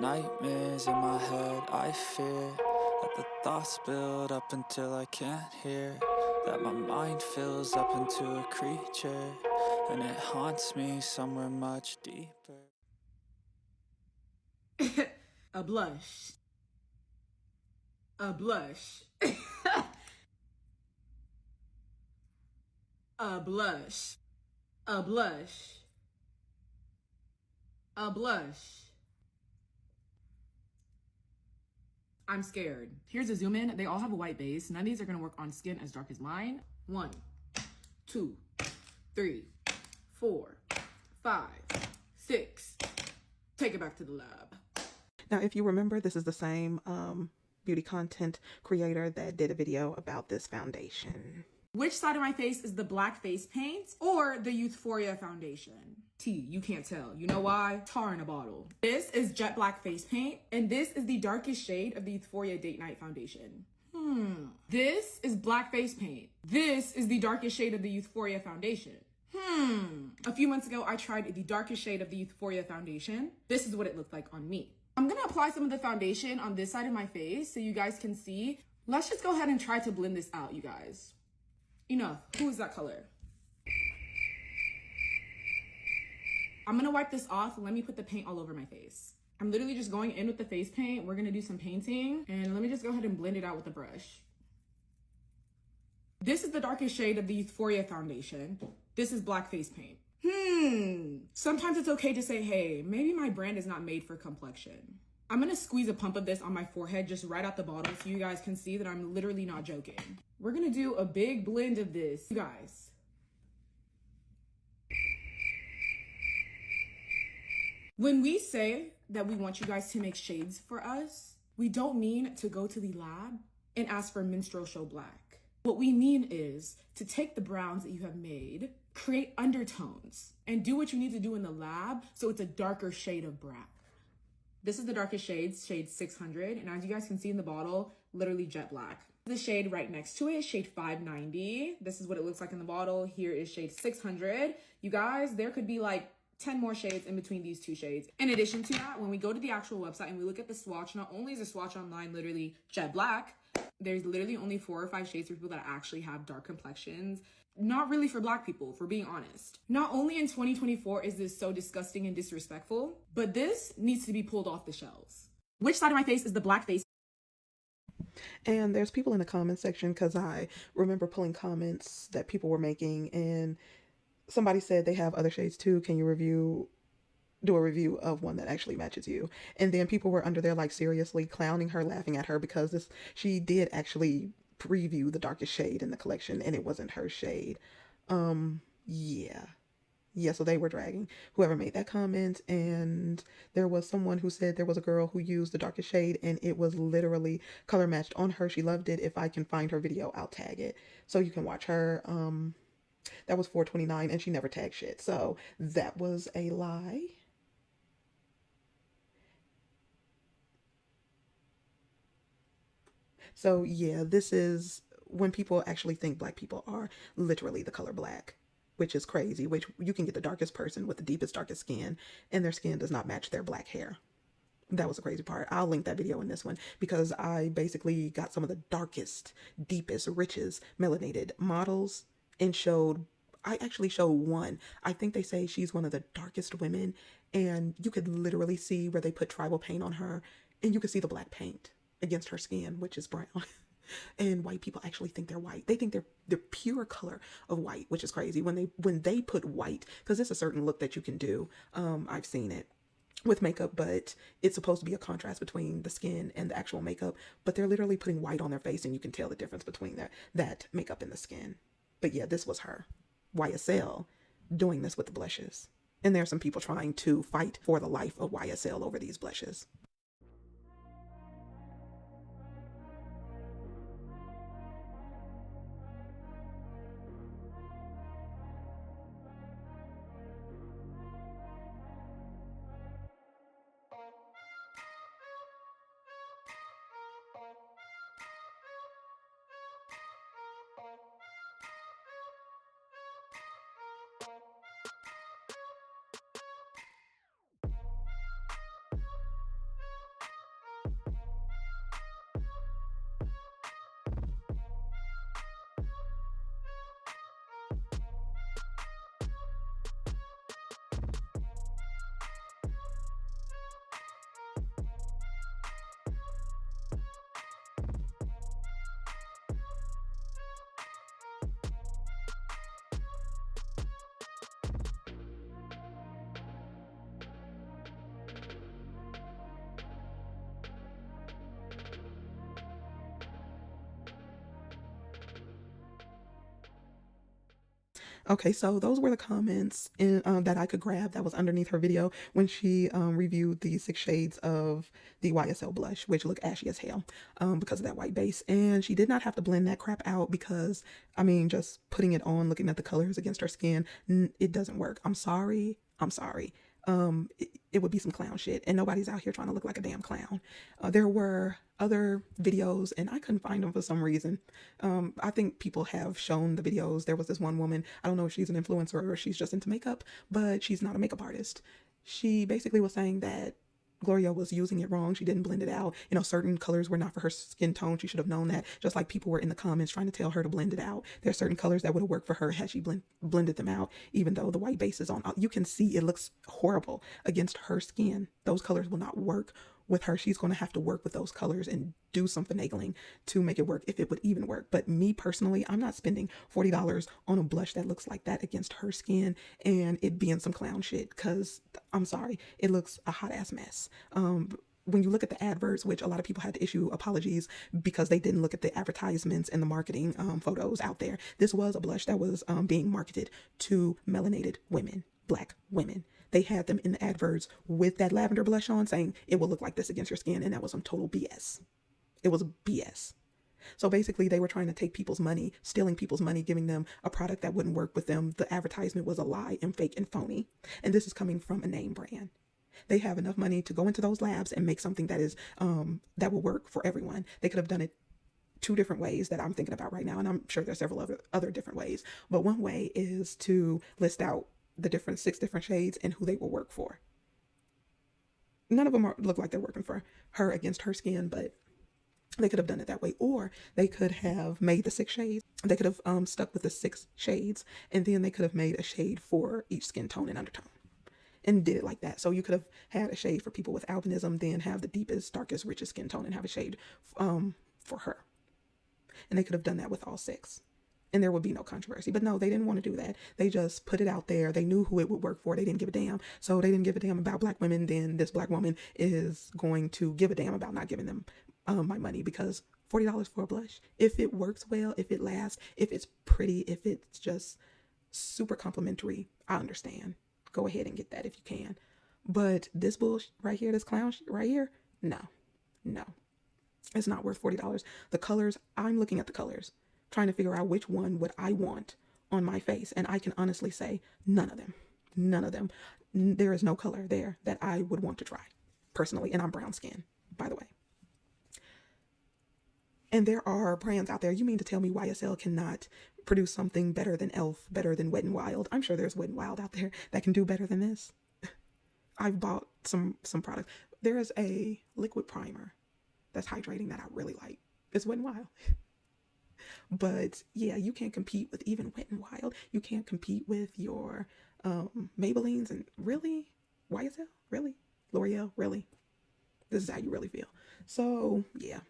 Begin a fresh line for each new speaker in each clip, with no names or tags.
nightmares in my head, I fear that the thoughts build up until I can't hear, that my mind fills up into a creature, and it haunts me somewhere much deeper.
A blush. A blush. A blush. A blush. A blush. I'm scared. Here's a zoom in. They all have a white base. None of these are gonna work on skin as dark as mine. 1, 2, 3, 4, 5, 6. Take it back to the lab.
Now, if you remember, this is the same beauty content creator that did a video about this foundation.
Which side of my face is the black face paint or the Youthforia foundation? T, you can't tell. You know why? Tar in a bottle. This is jet black face paint, and this is the darkest shade of the Youthforia Date Night foundation. This is black face paint. This is the darkest shade of the Youthforia foundation. A few months ago, I tried the darkest shade of the Youthforia foundation. This is what it looked like on me. I'm gonna apply some of the foundation on this side of my face so you guys can see. Let's just go ahead and try to blend this out, you guys. Enough. Who is that color? I'm gonna wipe this off and let me put the paint all over my face. I'm literally just going in with the face paint. We're gonna do some painting, and let me just go ahead and blend it out with the brush. This is the darkest shade of the Youthforia foundation. This is black face paint. Sometimes it's okay to say, hey, maybe my brand is not made for complexion. I'm gonna squeeze a pump of this on my forehead just right out the bottle so you guys can see that I'm literally not joking. We're gonna do a big blend of this, you guys. When we say that we want you guys to make shades for us, we don't mean to go to the lab and ask for minstrel show black. What we mean is to take the browns that you have made, create undertones, and do what you need to do in the lab so it's a darker shade of brown. This is the darkest shades, shade 600, and as you guys can see in the bottle, literally jet black. The shade right next to it, shade 590. This is what it looks like in the bottle. Here is shade 600. You guys, there could be like 10 more shades in between these two shades. In addition to that, when we go to the actual website and we look at the swatch, not only is the swatch online literally jet black, there's literally only 4 or 5 shades for people that actually have dark complexions. Not really for black people, for being honest. Not only in 2024 is this so disgusting and disrespectful, but this needs to be pulled off the shelves. Which side of my face is the black face?
And there's people in the comment section, because I remember pulling comments that people were making, and somebody said they have other shades too. Can you do a review of one that actually matches you? And then people were under there like seriously clowning her, laughing at her, because she did actually preview the darkest shade in the collection and it wasn't her shade. Yeah, so they were dragging whoever made that comment. And there was someone who said there was a girl who used the darkest shade and it was literally color matched on her. She loved it. If I can find her video, I'll tag it so you can watch her. That was $4.29 and she never tagged shit, so that was a lie. So yeah, this is when people actually think black people are literally the color black, which is crazy, which you can get the darkest person with the deepest, darkest skin and their skin does not match their black hair. That was the crazy part. I'll link that video in this one because I basically got some of the darkest, deepest, richest melanated models and I actually showed one. I think they say she's one of the darkest women and you could literally see where they put tribal paint on her and you could see the black paint against her skin, which is brown. And white people actually think they're white. They think they're pure color of white, which is crazy. When they put white, because it's a certain look that you can do. I've seen it with makeup, but it's supposed to be a contrast between the skin and the actual makeup. But they're literally putting white on their face, and you can tell the difference between that makeup and the skin. But yeah, this was her, YSL, doing this with the blushes. And there are some people trying to fight for the life of YSL over these blushes. Okay, so those were the comments that I could grab that was underneath her video when she reviewed the 6 shades of the YSL blush, which look ashy as hell because of that white base. And she did not have to blend that crap out because, I mean, just putting it on, looking at the colors against her skin, it doesn't work. I'm sorry. I'm sorry. It would be some clown shit, and nobody's out here trying to look like a damn clown. There were other videos, and I couldn't find them for some reason. I think people have shown the videos. There was this one woman, I don't know if she's an influencer or she's just into makeup, but she's not a makeup artist. She basically was saying that Gloria was using it wrong. She didn't blend it out. You know, certain colors were not for her skin tone. She should have known that. Just like people were in the comments trying to tell her to blend it out. There are certain colors that would have worked for her had she blended them out, even though the white base is on. You can see it looks horrible against her skin. Those colors will not work with her. She's going to have to work with those colors and do some finagling to make it work, if it would even work. But me personally, I'm not spending $40 on a blush that looks like that against her skin and it being some clown shit, because I'm sorry, it looks a hot ass mess. When you look at the adverts, which a lot of people had to issue apologies because they didn't look at the advertisements and the marketing photos out there, this was a blush that was being marketed to melanated women, Black women. They had them in the adverts with that lavender blush on saying it will look like this against your skin, and that was some total BS. It was BS. So basically they were trying to take people's money, stealing people's money, giving them a product that wouldn't work with them. The advertisement was a lie and fake and phony. And this is coming from a name brand. They have enough money to go into those labs and make something that is that will work for everyone. They could have done it 2 different ways that I'm thinking about right now, and I'm sure there's several other different ways. But one way is to list out the 6 different shades and who they will work for. None of them look like they're working for her against her skin, but they could have done it that way. Or they could have made the 6 shades. They could have stuck with the 6 shades, and then they could have made a shade for each skin tone and undertone and did it like that. So you could have had a shade for people with albinism, then have the deepest, darkest, richest skin tone and have a shade for her. And they could have done that with all 6. And there would be no controversy. But no, they didn't want to do that. They just put it out there. They knew who it would work for. They didn't give a damn. So they didn't give a damn about Black women. Then this Black woman is going to give a damn about not giving them my money, because $40 for a blush, if it works well, if it lasts, if it's pretty, if it's just super complimentary, I understand. Go ahead and get that if you can. But this bullshit right here, this clown shit right here, no. It's not worth $40. The colors, I'm looking at the colors, trying to figure out which one would I want on my face. And I can honestly say none of them. There is no color there that I would want to try personally. And I'm brown skin, by the way. And there are brands out there. You mean to tell me YSL cannot produce something better than e.l.f., better than Wet n Wild? I'm sure there's Wet n Wild out there that can do better than this. I've bought some products. There is a liquid primer that's hydrating that I really like. It's Wet n Wild. But yeah, you can't compete with even Wet n Wild. You can't compete with your Maybellines, and really? YSL? Really? L'Oreal? Really? This is how you really feel. So yeah.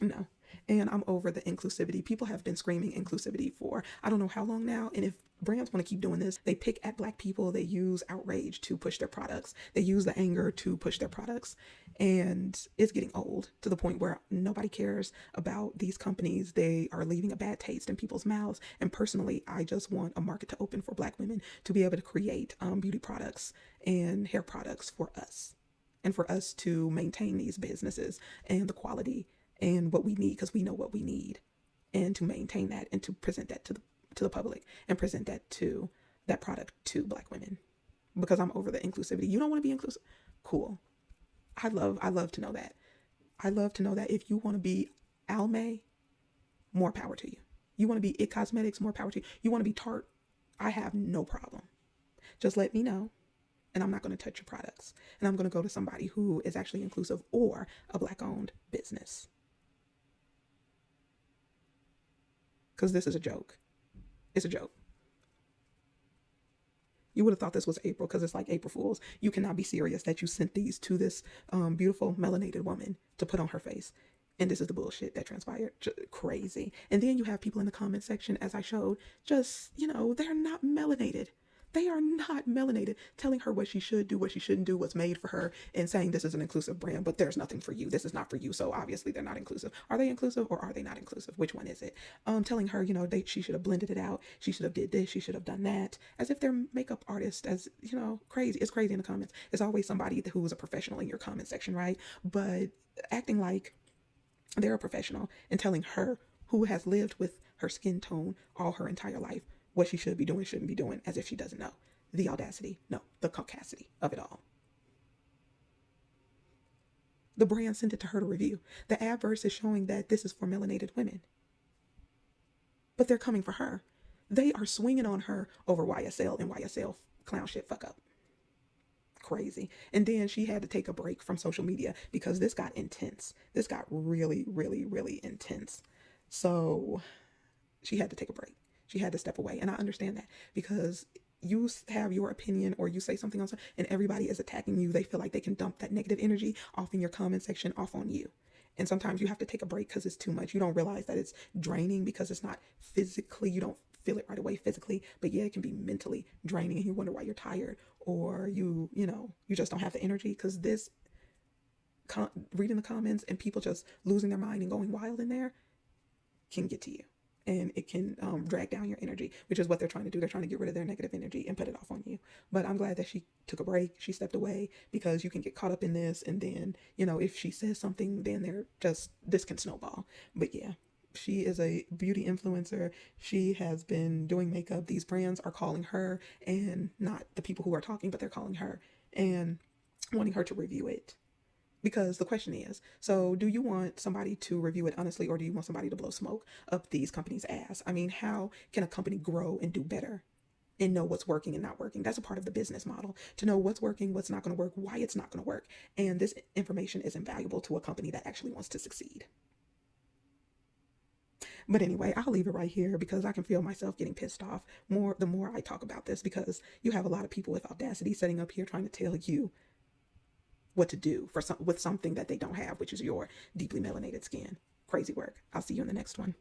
No. And I'm over the inclusivity. People have been screaming inclusivity for I don't know how long now. And if brands want to keep doing this, they pick at Black people. They use outrage to push their products. They use the anger to push their products. And it's getting old to the point where nobody cares about these companies. They are leaving a bad taste in people's mouths. And personally, I just want a market to open for Black women to be able to create beauty products and hair products for us. And for us to maintain these businesses and the quality and what we need, because we know what we need, and to maintain that and to present that to the public and present that product to Black women, because I'm over the inclusivity. You don't want to be inclusive? Cool. I love to know that. I love to know that if you want to be Almay, more power to you. You want to be It Cosmetics, more power to you. You want to be Tarte? I have no problem. Just let me know, and I'm not going to touch your products. And I'm going to go to somebody who is actually inclusive or a Black-owned business. Because this is a joke. It's a joke. You would have thought this was April, because it's like April Fools. You cannot be serious that you sent these to this beautiful melanated woman to put on her face. And this is the bullshit that transpired. Crazy. And then you have people in the comment section, as I showed, just, they're not melanated. They are not melanated, telling her what she should do, what she shouldn't do, what's made for her, and saying this is an inclusive brand, but there's nothing for you. This is not for you. So obviously they're not inclusive. Are they inclusive or are they not inclusive? Which one is it? Telling her, she should have blended it out. She should have did this. She should have done that. As if they're makeup artists, as crazy. It's crazy in the comments. It's always somebody who's a professional in your comment section, right? But acting like they're a professional and telling her, who has lived with her skin tone all her entire life, what she should be doing, shouldn't be doing, as if she doesn't know. The audacity, no, the caucasity of it all. The brand sent it to her to review. The adverse is showing that this is for melanated women. But they're coming for her. They are swinging on her over YSL and YSL clown shit fuck up. Crazy. And then she had to take a break from social media because this got intense. This got really, really, really intense. So she had to take a break. She had to step away. And I understand that because you have your opinion or you say something else and everybody is attacking you. They feel like they can dump that negative energy off in your comment section, off on you. And sometimes you have to take a break because it's too much. You don't realize that it's draining because it's not physically, you don't feel it right away physically, but yeah, it can be mentally draining and you wonder why you're tired or you just don't have the energy because this reading the comments and people just losing their mind and going wild in there can get to you. And it can drag down your energy, which is what they're trying to do. They're trying to get rid of their negative energy and put it off on you. But I'm glad that she took a break. She stepped away because you can get caught up in this. And then, if she says something, then this can snowball. But yeah, she is a beauty influencer. She has been doing makeup. These brands are calling her, and not the people who are talking, but they're calling her and wanting her to review it. Because the question is, so do you want somebody to review it honestly, or do you want somebody to blow smoke up these companies' ass? I mean, how can a company grow and do better and know what's working and not working? That's a part of the business model, to know what's working, what's not going to work, why it's not going to work. And this information is invaluable to a company that actually wants to succeed. But anyway, I'll leave it right here because I can feel myself getting pissed off the more I talk about this, because you have a lot of people with audacity sitting up here trying to tell you what to do with something that they don't have, which is your deeply melanated skin. Crazy work. I'll see you in the next one.